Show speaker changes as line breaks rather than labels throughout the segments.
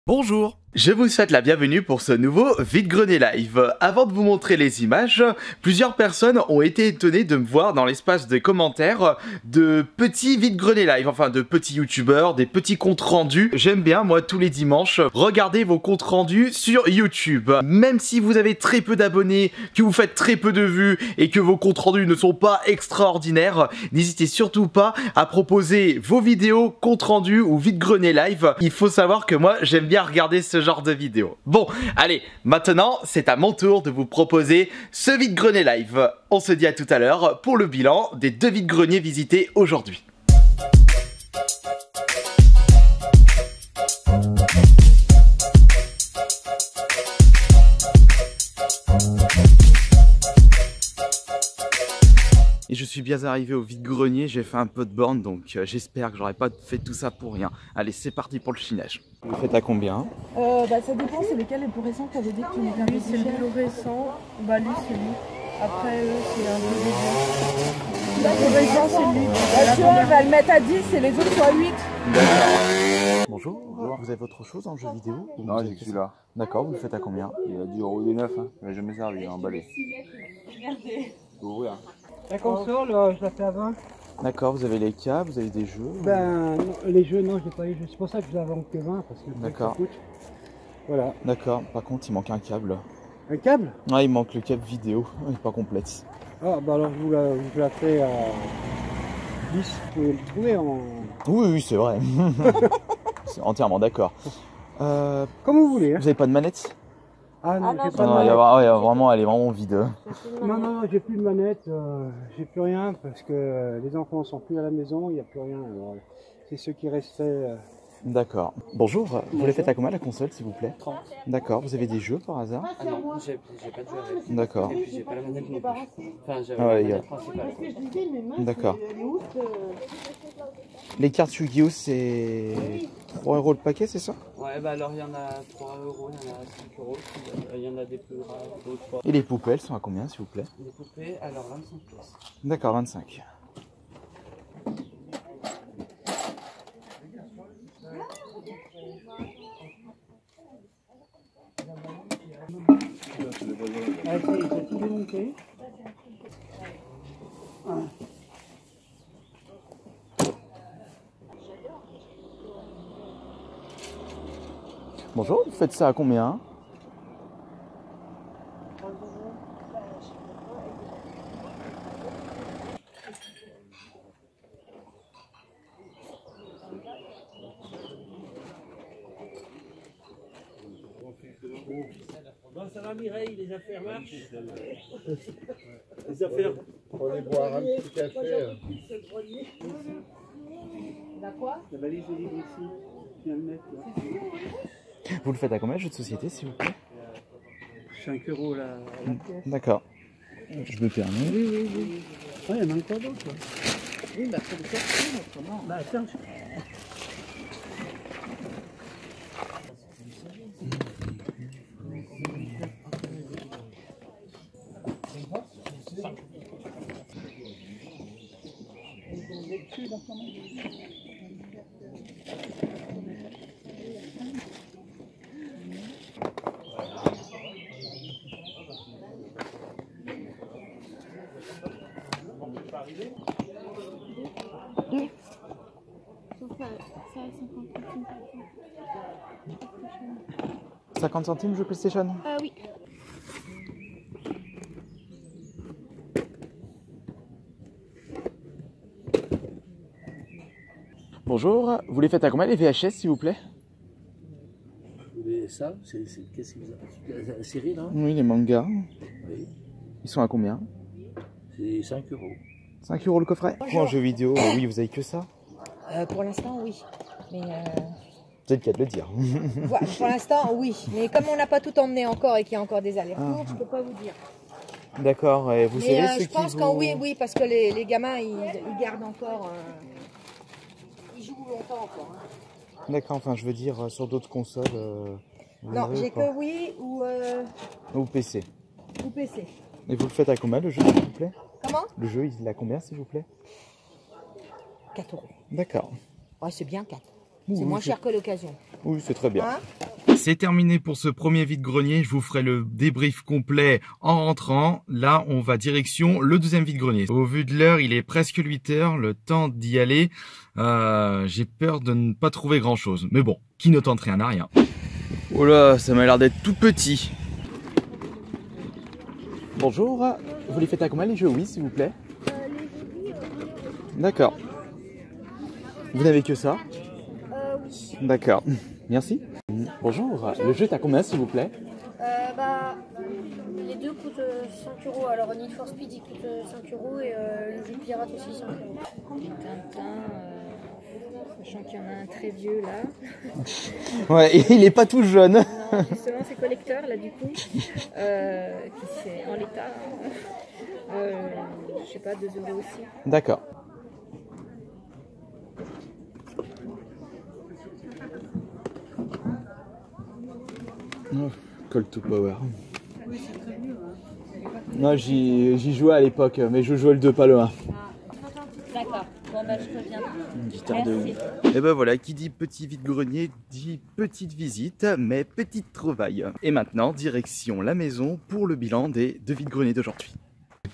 Bonjour, je vous souhaite la bienvenue pour ce nouveau vide-grenier live. Avant de vous montrer les images, plusieurs personnes ont été étonnées de me voir dans l'espace des commentaires de petits vide-grenier live, enfin de petits youtubeurs, des petits comptes rendus. J'aime bien, moi, tous les dimanches, regarder vos comptes rendus sur YouTube. Même si vous avez très peu d'abonnés, que vous faites très peu de vues et que vos comptes rendus ne sont pas extraordinaires, n'hésitez surtout pas à proposer vos vidéos, comptes rendus ou vide-grenier live. Il faut savoir que moi, j'aime bien regarder ce genre de vidéos. Bon, allez, maintenant, c'est à mon tour de vous proposer ce vide-grenier live. On se dit à tout à l'heure pour le bilan des 2 vide-greniers visités aujourd'hui. Et je suis bien arrivé au vide-grenier, j'ai fait un peu de borne, donc j'espère que j'aurais pas fait tout ça pour rien. Allez, c'est parti pour le chinage. Vous le faites à combien?
Ça dépend, c'est lesquels les plus récents qu'on avait dit que tu m'avais
Lui c'est le plus récent, bah lui c'est lui. Après eux c'est un peu des
Là,
le plus récent c'est lui.
tu vois, elle va le mettre à 10 et les autres soit 8.
D'accord. Bonjour, vous avez autre chose en jeu vidéo?
Non, j'ai que celui-là.
D'accord, vous le faites à combien?
Il a 10 € de neuf, hein. Il m'a jamais servi, il a emballé. Faut ouvrir.
La console, je la fais à 20.
D'accord, vous avez les cas, vous avez des jeux?
Ben, non, les jeux, non, je n'ai pas les jeux. C'est pour ça que je la vends que 20, parce que
d'accord.
Ça coûte. Voilà.
D'accord, par contre, il manque un câble.
Un câble?
Ah, il manque le câble vidéo, il n'est pas complète.
Ah, bah alors je vous la fais à 10. Vous pouvez le trouver en.
Oui, oui, c'est vrai. C'est entièrement d'accord.
Comme vous voulez. Hein.
Vous n'avez pas de manette?
Ah non, j'ai pas
Non,
de manette.
vraiment, elle est vraiment vide.
Non, j'ai plus de manette, j'ai plus rien parce que les enfants sont plus à la maison, il n'y a plus rien. Alors, c'est ceux qui restaient.
D'accord. Bonjour, vous les faites à combien la console, s'il vous plaît?
30.
D'accord, vous avez des jeux par hasard?
Ah non, j'ai pas de jeu avec.
D'accord.
Et puis j'ai pas la manette non plus. Enfin, j'avais
Ah ouais,
la
il y a-
manette principale.
D'accord. Les cartes Yu-Gi-Oh! C'est 3 € le paquet, c'est ça?
Ouais, bah alors il y en a 3 €, il y en a 5 €, il y en a des plus rares, d'autres.
Et les poupées, elles sont à combien, s'il vous plaît?
Les poupées, alors 25 pièces.
D'accord, 25.
Ah, c'est tout démonté.
Bonjour, vous faites ça à combien?
Bon, ça va Mireille, les affaires marchent. Les affaires.
On va boire un petit café.
La quoi?
La valise est libre ici. Je viens de mettre là.
Vous le faites à combien, le jeu de société, s'il vous plaît?
5 € la pièce.
D'accord. Je me permets.
Oui. Ah, il y en a encore d'autres.
Oui, bah faut le sortir autrement.
Bah attends.
« 50 centimes jeu PlayStation ?»
Oui.
Bonjour, vous les faites à combien les VHS, s'il vous plaît?
Mais ça, qu'est-ce que vous avez? La série là?
Oui, les mangas.
Oui.
Ils sont à combien?
C'est 5 €.
5 € le coffret? Pour un jeu vidéo, oui, vous avez que ça?
Pour l'instant, oui. Mais
Vous êtes le cas de le dire.
voilà, pour l'instant, oui. Mais comme on n'a pas tout emmené encore et qu'il y a encore des allers-retours, je ne peux pas vous dire.
D'accord, et vous savez ce
je pense
qui
qu'en
vous...
oui, parce que les gamins, ils gardent encore... ils jouent longtemps encore. Hein.
D'accord, enfin je veux dire sur d'autres consoles. Vous
Non,
l'avez
j'ai
ou pas?
que oui
Ou PC.
ou PC.
Et vous le faites à combien le jeu, s'il vous plaît?
Comment?
Le jeu, il a combien, s'il vous plaît?
4 euros.
D'accord.
Ouais, c'est bien 4.
Oui,
C'est
oui,
moins
c'est-
cher que l'occasion.
Oui, c'est très bien.
Hein?
C'est terminé pour ce premier vide-grenier. Je vous ferai le débrief complet en rentrant. Là, on va direction le deuxième vide-grenier. Au vu de l'heure, il est presque 8 heures. Le temps d'y aller, j'ai peur de ne pas trouver grand-chose. Mais bon, qui ne tente rien n'a rien. Oh là, ça m'a l'air d'être tout petit. Bonjour, vous les faites à combien les jeux? Oui, s'il vous plaît. D'accord. Vous n'avez que ça? Oui. D'accord. Merci. Bonjour, le jeu est à combien s'il vous plaît?
Les deux coûtent 5 €. Alors Need for Speed il coûte 5 € et le jeu pirate aussi 5 €. Tintin, sachant qu'il y en a un très vieux là.
Ouais, il est pas tout jeune.
Non, justement c'est collecteur là du coup, qui c'est en l'état. Je sais pas, 2 € aussi.
D'accord. Oh, Call to Power. Non, j'y jouais à l'époque, mais je jouais le 2, pas le 1.
D'accord, bon bah je reviens.
Une guitare de ouf. Et ben voilà, qui dit petit vide-grenier dit petite visite, mais petite trouvaille. Et maintenant, direction la maison pour le bilan des 2 vide-greniers d'aujourd'hui.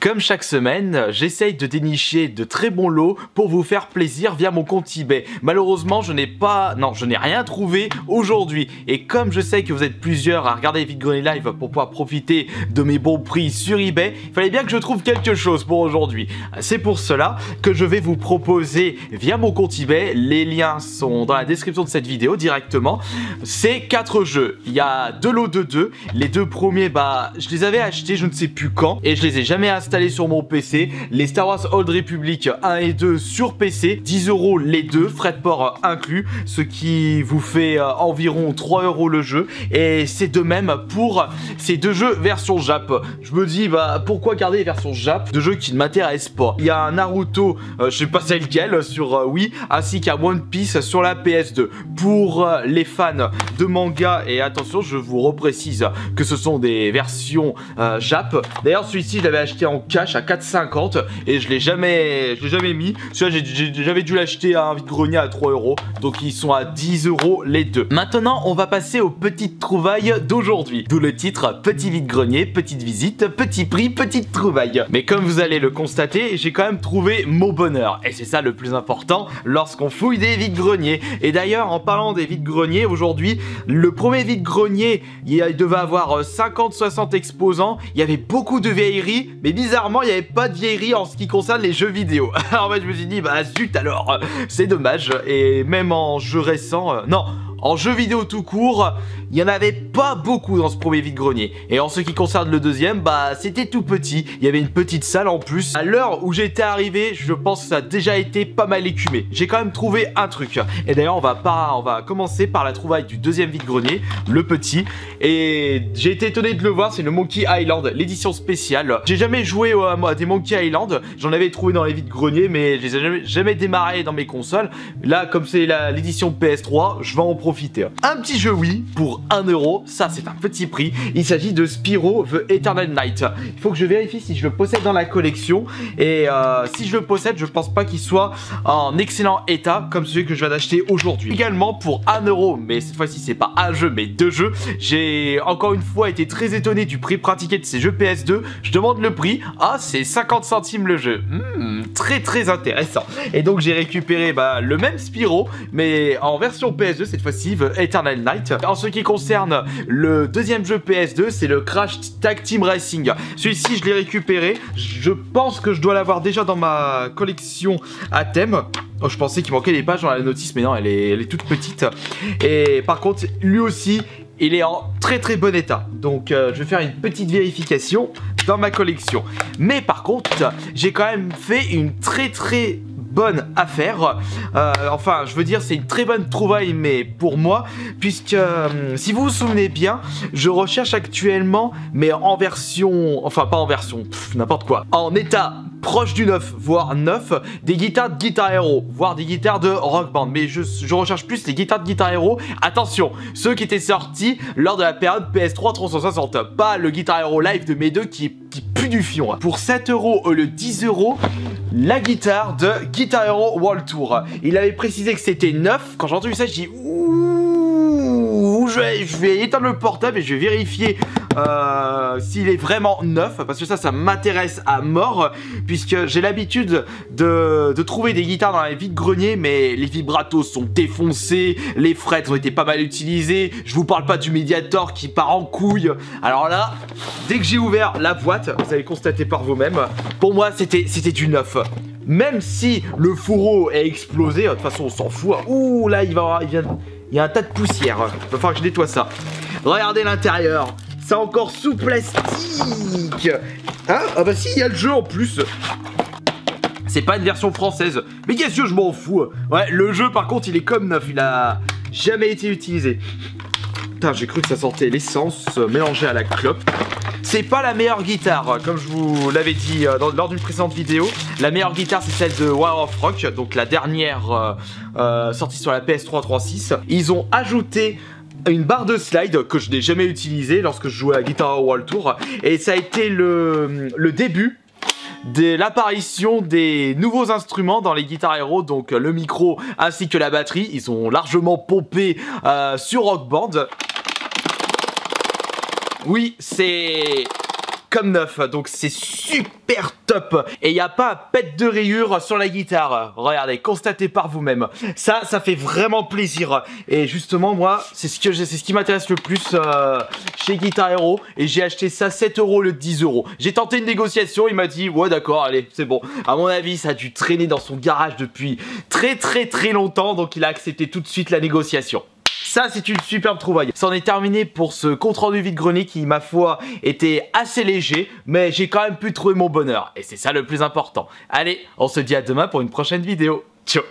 Comme chaque semaine, j'essaye de dénicher de très bons lots pour vous faire plaisir via mon compte eBay. Malheureusement, je n'ai rien trouvé aujourd'hui. Et comme je sais que vous êtes plusieurs à regarder les vide-greniers live pour pouvoir profiter de mes bons prix sur eBay, il fallait bien que je trouve quelque chose pour aujourd'hui. C'est pour cela que je vais vous proposer via mon compte eBay, les liens sont dans la description de cette vidéo directement, c'est 4 jeux. Il y a 2 lots de 2. Les 2 premiers, je les avais achetés je ne sais plus quand et je les ai jamais installés sur mon PC. Les Star Wars Old Republic 1 et 2 sur PC, 10 € les 2, frais de port inclus, ce qui vous fait environ 3 € le jeu. Et c'est de même pour ces 2 jeux version Jap. Je me dis pourquoi garder les versions Jap de jeux qui ne m'intéressent pas. Il y a un Naruto, je sais pas c'est lequel, sur Wii, ainsi qu'un One Piece sur la PS2. Pour les fans de manga, et attention je vous reprécise que ce sont des versions Jap. D'ailleurs celui-ci je l'avais acheté en cash à 4,50 et je l'ai jamais mis. Celui-là j'avais dû l'acheter à un vide-grenier à 3 €, donc ils sont à 10 € les 2. Maintenant on va passer aux petites trouvailles d'aujourd'hui, d'où le titre petit vide-grenier, petite visite, petit prix, petite trouvaille. Mais comme vous allez le constater, j'ai quand même trouvé mon bonheur et c'est ça le plus important lorsqu'on fouille des vide-greniers. Et d'ailleurs en parlant des vide-greniers, aujourd'hui le premier vide-grenier il devait avoir 50-60 exposants, il y avait beaucoup de vieilleries, mais bizarrement il n'y avait pas de vieillerie en ce qui concerne les jeux vidéo. Alors moi je me suis dit zut alors, c'est dommage. Et même en jeu récent, non, en jeu vidéo tout court, il n'y en avait pas beaucoup dans ce premier vide-grenier. Et en ce qui concerne le deuxième, c'était tout petit. Il y avait une petite salle en plus. À l'heure où j'étais arrivé, je pense que ça a déjà été pas mal écumé. J'ai quand même trouvé un truc. Et d'ailleurs, on va commencer par la trouvaille du deuxième vide-grenier, le petit. Et j'ai été étonné de le voir, c'est le Monkey Island, l'édition spéciale. J'ai jamais joué à des Monkey Island. J'en avais trouvé dans les vide-greniers, mais je les ai jamais démarré dans mes consoles. Là, comme c'est l'édition PS3, je vais en profiter. Un petit jeu Wii pour 1 €, ça c'est un petit prix. Il s'agit de Spyro The Eternal Night. Il faut que je vérifie si je le possède dans la collection. Et si je le possède, je pense pas qu'il soit en excellent état comme celui que je viens d'acheter aujourd'hui. Également pour 1 €, mais cette fois-ci c'est pas un jeu mais 2 jeux. J'ai encore une fois été très étonné du prix pratiqué de ces jeux PS2. Je demande le prix. Ah, c'est 50 centimes le jeu. Très intéressant. Et donc j'ai récupéré le même Spyro, mais en version PS2 cette fois-ci, The Eternal Night. En ce qui concerne le deuxième jeu PS2, c'est le Crash Tag Team Racing. Celui-ci je l'ai récupéré. Je pense que je dois l'avoir déjà dans ma collection à thème. Oh, je pensais qu'il manquait des pages dans la notice, mais non, elle est toute petite. Et par contre, lui aussi, il est en très bon état. Donc je vais faire une petite vérification dans ma collection. Mais par contre, j'ai quand même fait une très bonne affaire. Enfin, je veux dire, c'est une très bonne trouvaille, mais pour moi, puisque si vous vous souvenez bien, je recherche actuellement, mais en version, enfin pas en version, n'importe quoi, en état proche du neuf, voire neuf, des guitares de Guitar Hero, voire des guitares de Rock Band. Mais je recherche plus les guitares de Guitar Hero. Attention, ceux qui étaient sortis lors de la période PS3 360, pas le Guitar Hero Live de mes deux qui pue du fion. Pour 7 € au lieu de 10 €, la guitare de Guitar Hero World Tour. Il avait précisé que c'était neuf. Quand j'ai entendu ça, je dis ouh, je vais éteindre le portable et je vais vérifier s'il est vraiment neuf, parce que ça m'intéresse à mort, puisque j'ai l'habitude de trouver des guitares dans les vide-greniers, mais les vibratos sont défoncés, les frettes ont été pas mal utilisées, je vous parle pas du médiator qui part en couille. Alors là, dès que j'ai ouvert la boîte, vous allez constater par vous-même, pour moi c'était du neuf. Même si le fourreau est explosé, de toute façon on s'en fout. Ouh là il y a un tas de poussière, il va falloir que je nettoie ça. Regardez l'intérieur, c'est encore sous plastique. Hein? Ah bah si, il y a le jeu en plus. C'est pas une version française, mais qu'est-ce que je m'en fous. Ouais, le jeu par contre il est comme neuf, il a jamais été utilisé. Putain, j'ai cru que ça sentait l'essence mélangée à la clope. C'est pas la meilleure guitare, comme je vous l'avais dit lors d'une précédente vidéo. La meilleure guitare c'est celle de War of Rock, donc la dernière sortie sur la PS3 3.6. Ils ont ajouté une barre de slide que je n'ai jamais utilisée lorsque je jouais à Guitar World Tour. Et ça a été le début de l'apparition des nouveaux instruments dans les Guitar Hero, donc le micro ainsi que la batterie. Ils ont largement pompé sur Rock Band. Oui, c'est comme neuf, donc c'est super top. Et il n'y a pas un pet de rayure sur la guitare. Regardez, constatez par vous-même. Ça fait vraiment plaisir. Et justement, moi, c'est ce qui m'intéresse le plus chez Guitar Hero. Et j'ai acheté ça 7 € au lieu de 10 €. J'ai tenté une négociation, il m'a dit, ouais d'accord, allez, c'est bon. À mon avis, ça a dû traîner dans son garage depuis très longtemps. Donc il a accepté tout de suite la négociation. Ça, c'est une superbe trouvaille. C'en est terminé pour ce compte rendu vide-grenier qui, ma foi, était assez léger, mais j'ai quand même pu trouver mon bonheur. Et c'est ça le plus important. Allez, on se dit à demain pour une prochaine vidéo. Ciao!